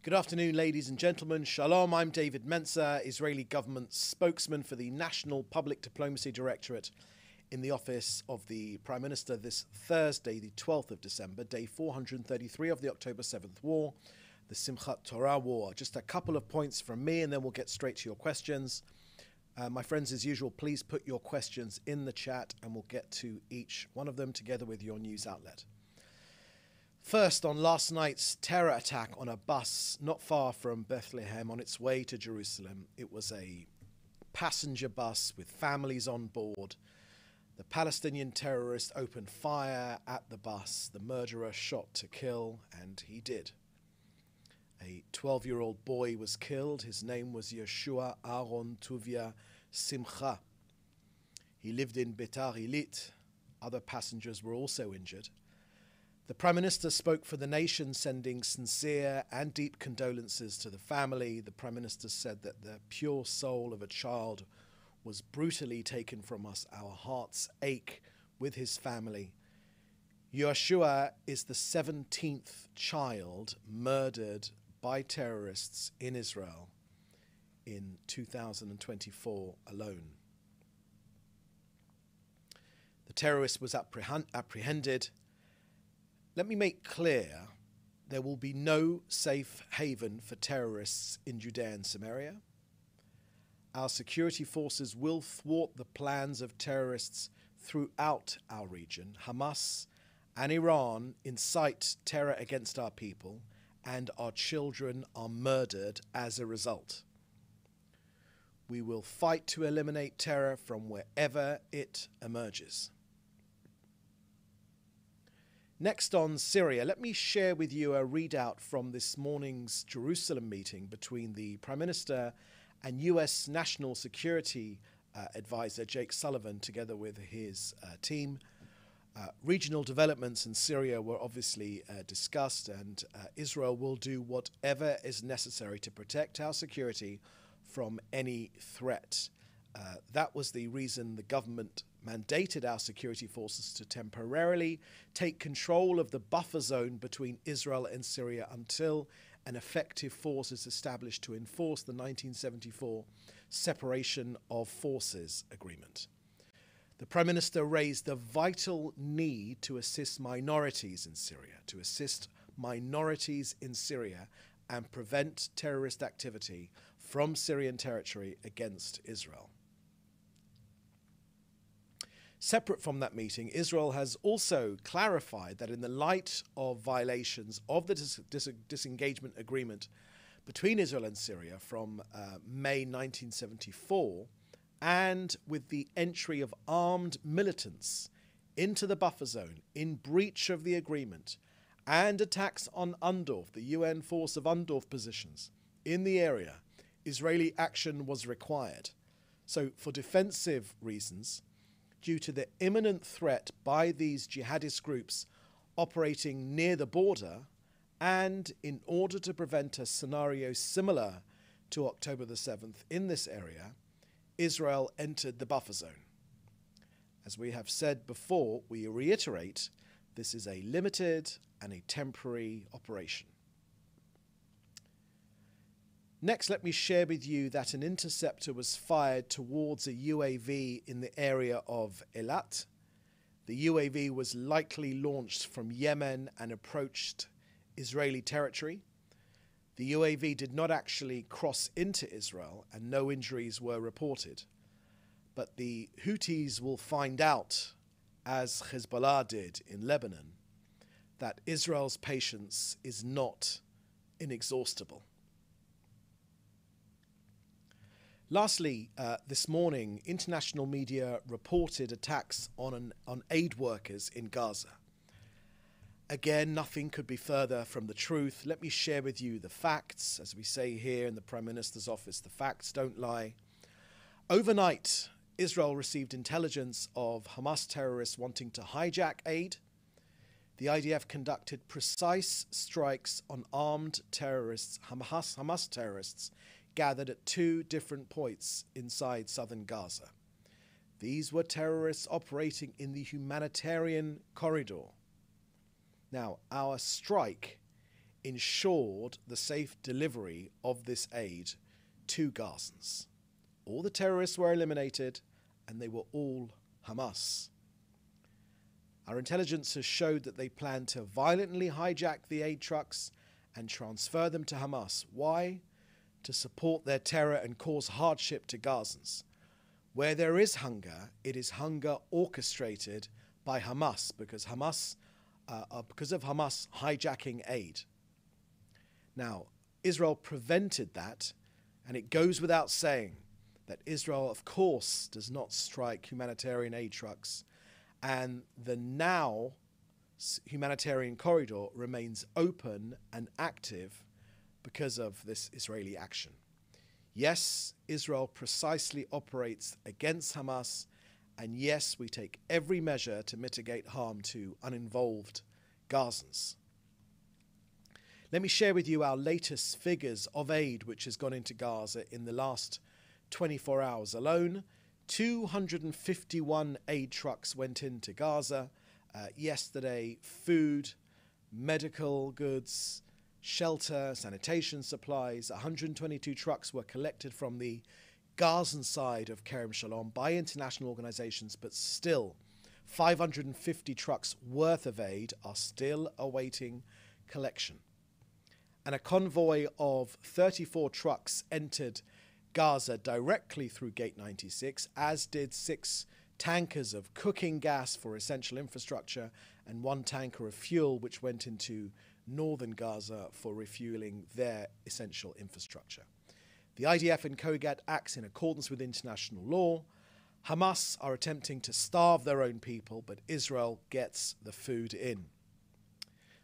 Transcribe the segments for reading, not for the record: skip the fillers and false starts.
Good afternoon, ladies and gentlemen. Shalom, I'm David Mencer, Israeli government spokesman for the National Public Diplomacy Directorate in the office of the Prime Minister this Thursday, the 12th of December, day 433 of the October 7th War, the Simchat Torah War. Just a couple of points from me and then we'll get straight to your questions. My friends, as usual, please put your questions in the chat and we'll get to each one of them together with your news outlet. First, on last night's terror attack on a bus not far from Bethlehem on its way to Jerusalem. It was a passenger bus with families on board. The Palestinian terrorist opened fire at the bus. The murderer shot to kill, and he did. A 12-year-old boy was killed. His name was Yeshua Aaron Tuvia Simcha. He lived in Beitar Illit. Other passengers were also injured. The Prime Minister spoke for the nation, sending sincere and deep condolences to the family. The Prime Minister said that the pure soul of a child was brutally taken from us. Our hearts ache with his family. Yeshua is the 17th child murdered by terrorists in Israel in 2024 alone. The terrorist was apprehended. Let me make clear, there will be no safe haven for terrorists in Judea and Samaria. Our security forces will thwart the plans of terrorists throughout our region. Hamas and Iran incite terror against our people, and our children are murdered as a result. We will fight to eliminate terror from wherever it emerges. Next on Syria, let me share with you a readout from this morning's Jerusalem meeting between the Prime Minister and US National Security Advisor Jake Sullivan together with his team. Regional developments in Syria were obviously discussed, and Israel will do whatever is necessary to protect our security from any threat. That was the reason the government mandated our security forces to temporarily take control of the buffer zone between Israel and Syria until an effective force is established to enforce the 1974 Separation of Forces Agreement. The Prime Minister raised the vital need to assist minorities in Syria, and prevent terrorist activity from Syrian territory against Israel. Separate from that meeting, Israel has also clarified that in the light of violations of the disengagement agreement between Israel and Syria from May 1974, and with the entry of armed militants into the buffer zone in breach of the agreement, and attacks on UNDOF, the UN force of UNDOF positions in the area, Israeli action was required. So for defensive reasons, due to the imminent threat by these jihadist groups operating near the border, and in order to prevent a scenario similar to October the 7th in this area, Israel entered the buffer zone. As we have said before, we reiterate, this is a limited and a temporary operation. Next, let me share with you that an interceptor was fired towards a UAV in the area of Eilat. The UAV was likely launched from Yemen and approached Israeli territory. The UAV did not actually cross into Israel and no injuries were reported. But the Houthis will find out, as Hezbollah did in Lebanon, that Israel's patience is not inexhaustible. Lastly, this morning, international media reported attacks on aid workers in Gaza. Again, nothing could be further from the truth. Let me share with you the facts. As we say here in the Prime Minister's office, the facts don't lie. Overnight, Israel received intelligence of Hamas terrorists wanting to hijack aid. The IDF conducted precise strikes on armed terrorists, Hamas terrorists, gathered at two different points inside southern Gaza. These were terrorists operating in the humanitarian corridor. Now, our strike ensured the safe delivery of this aid to Gazans. All the terrorists were eliminated, and they were all Hamas. Our intelligence has showed that they plan to violently hijack the aid trucks and transfer them to Hamas. Why? To support their terror and cause hardship to Gazans. Where there is hunger, it is hunger orchestrated by Hamas, because of Hamas hijacking aid. Now, Israel prevented that, and it goes without saying that Israel, of course, does not strike humanitarian aid trucks, and the now humanitarian corridor remains open and active because of this Israeli action. Yes, Israel precisely operates against Hamas, and yes, we take every measure to mitigate harm to uninvolved Gazans. Let me share with you our latest figures of aid which has gone into Gaza in the last 24 hours alone. 251 aid trucks went into Gaza yesterday. Food, medical goods, shelter, sanitation supplies. 122 trucks were collected from the Gazan side of Kerem Shalom by international organizations, but still 550 trucks worth of aid are still awaiting collection. And a convoy of 34 trucks entered Gaza directly through Gate 96, as did 6 tankers of cooking gas for essential infrastructure and 1 tanker of fuel which went into northern Gaza for refueling their essential infrastructure. The IDF in Kogat acts in accordance with international law. Hamas are attempting to starve their own people, but Israel gets the food in.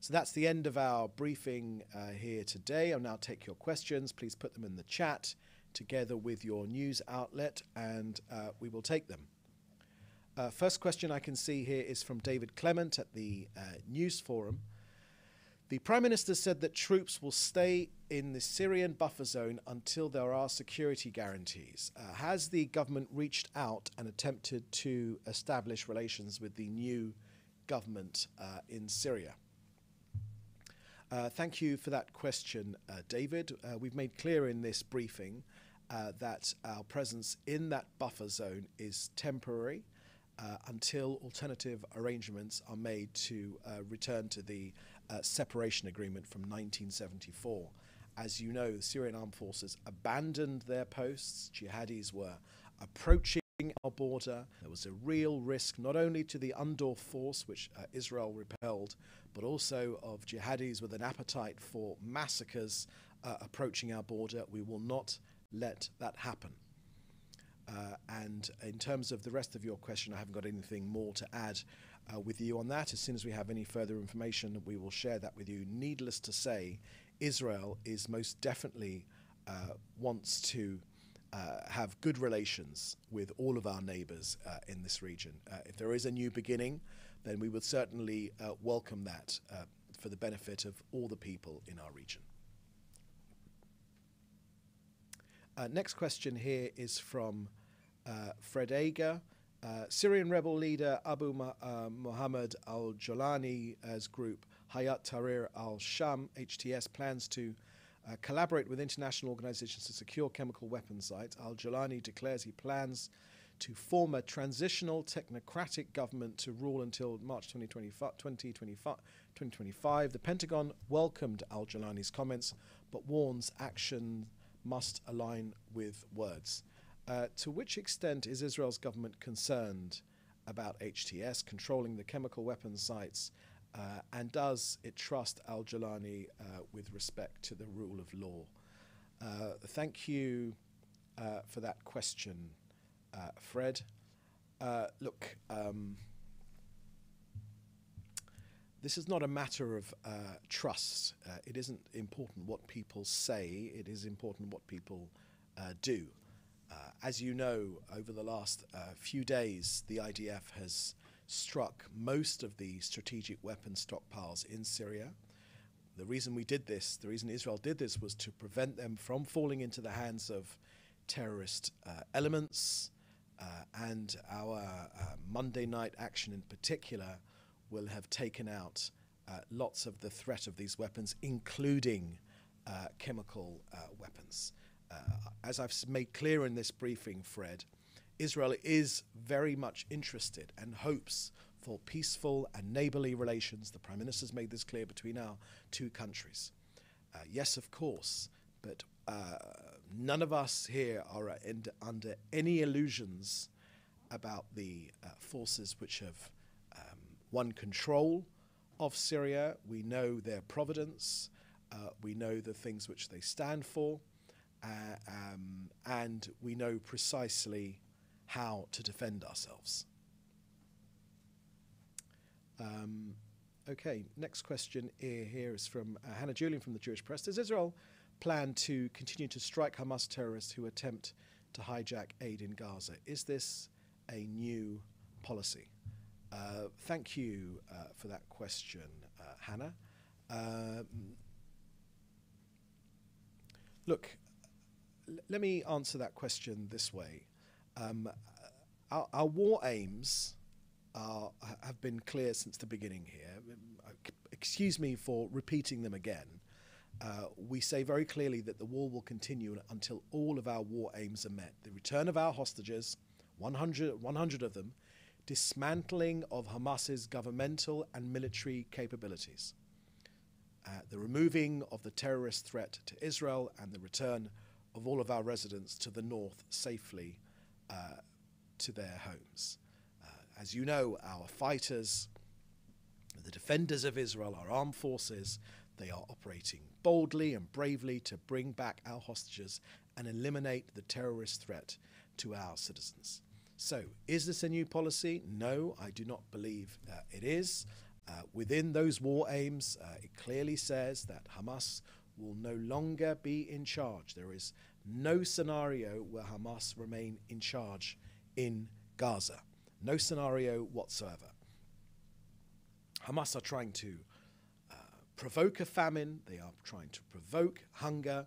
So that's the end of our briefing here today. I'll now take your questions. Please put them in the chat together with your news outlet, and we will take them. First question I can see here is from David Clement at the News Forum. The Prime Minister said that troops will stay in the Syrian buffer zone until there are security guarantees. Has the government reached out and attempted to establish relations with the new government in Syria? Thank you for that question, David. We've made clear in this briefing that our presence in that buffer zone is temporary until alternative arrangements are made to return to the separation agreement from 1974. As you know, the Syrian armed forces abandoned their posts. Jihadis were approaching our border. There was a real risk not only to the Undorf force, which Israel repelled, but also of jihadis with an appetite for massacres approaching our border. We will not let that happen. And in terms of the rest of your question, I haven't got anything more to add with you on that. As soon as we have any further information, we will share that with you. Needless to say, Israel is most definitely wants to have good relations with all of our neighbors in this region. If there is a new beginning, then we would certainly welcome that for the benefit of all the people in our region. Next question here is from Fred Ager. Syrian rebel leader Abu Muhammad al-Jolani's group Hayat Tahrir al-Sham, HTS, plans to collaborate with international organizations to secure chemical weapons sites. Al-Jolani declares he plans to form a transitional technocratic government to rule until March 2025. The Pentagon welcomed al-Jolani's comments, but warns action must align with words. To which extent is Israel's government concerned about HTS controlling the chemical weapons sites, and does it trust al-Jolani with respect to the rule of law? Thank you for that question, Fred. Look, this is not a matter of trust. It isn't important what people say, it is important what people do. As you know, over the last few days, the IDF has struck most of the strategic weapon stockpiles in Syria. The reason we did this, the reason Israel did this, was to prevent them from falling into the hands of terrorist elements, and our Monday night action in particular will have taken out lots of the threat of these weapons, including chemical weapons. As I've made clear in this briefing, Fred, Israel is very much interested and hopes for peaceful and neighbourly relations. The Prime Minister's made this clear between our two countries. Yes, of course, but none of us here are under any illusions about the forces which have won control of Syria. We know their providence, we know the things which they stand for, and we know precisely how to defend ourselves. Okay, next question here is from Hannah Julian from the Jewish Press. Does Israel plan to continue to strike Hamas terrorists who attempt to hijack aid in Gaza? Is this a new policy? Thank you for that question, Hannah. Look, let me answer that question this way. Our war aims have been clear since the beginning here. Excuse me for repeating them again. We say very clearly that the war will continue until all of our war aims are met. The return of our hostages, 100 of them, dismantling of Hamas's governmental and military capabilities, the removing of the terrorist threat to Israel, and the return of all of our residents to the north safely to their homes. As you know, our fighters, the defenders of Israel, our armed forces, they are operating boldly and bravely to bring back our hostages and eliminate the terrorist threat to our citizens. So, is this a new policy? No, I do not believe it is. Within those war aims, it clearly says that Hamas will no longer be in charge. There is no scenario where Hamas remain in charge in Gaza. No scenario whatsoever. Hamas are trying to provoke a famine. They are trying to provoke hunger.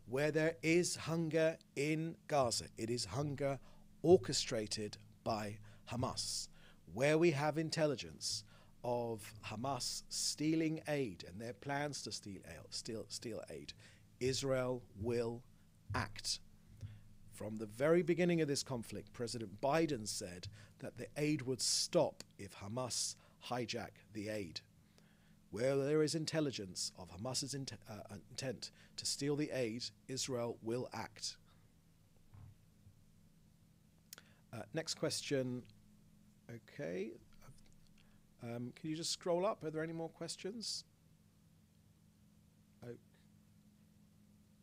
Where there is hunger in Gaza, it is hunger orchestrated by Hamas. Where we have intelligence of Hamas stealing aid and their plans to steal aid, Israel will act. From the very beginning of this conflict, President Biden said that the aid would stop if Hamas hijack the aid. Where there is intelligence of Hamas's intent to steal the aid, Israel will act. Next question. Okay. Can you just scroll up? Are there any more questions?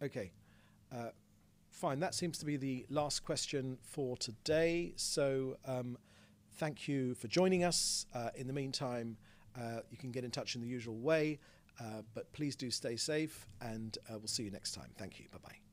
Okay. Fine. That seems to be the last question for today. So thank you for joining us. In the meantime, you can get in touch in the usual way, but please do stay safe, and we'll see you next time. Thank you. Bye-bye.